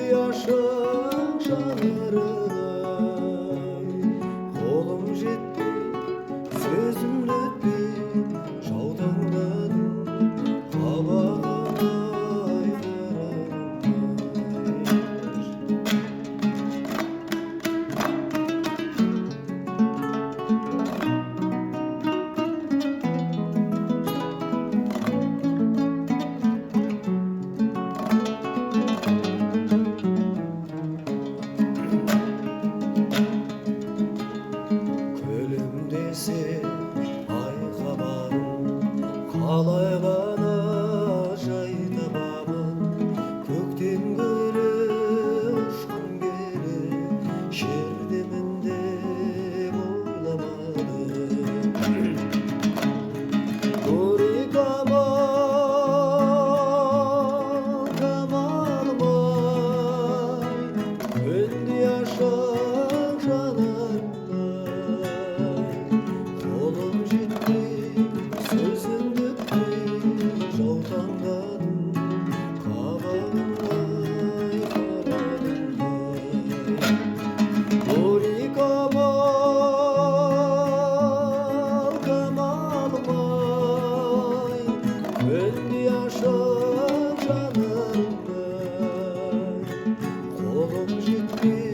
yaşın şanırday, kolum жетпей сөзімді өтпей жаутаңдадың қабағыма күлімдесе айқабарым қалай ғана жай табамын көктен гөрі ұшқым келіп жердемін деп ойламадым Горького камалмай күнде ашық жанарымдай қолым жетпей сөзімді өтпей жаутаңдадым қабағымдай қарадымдай Горького камалмай күнде ашық жанарымдай қолым жетпей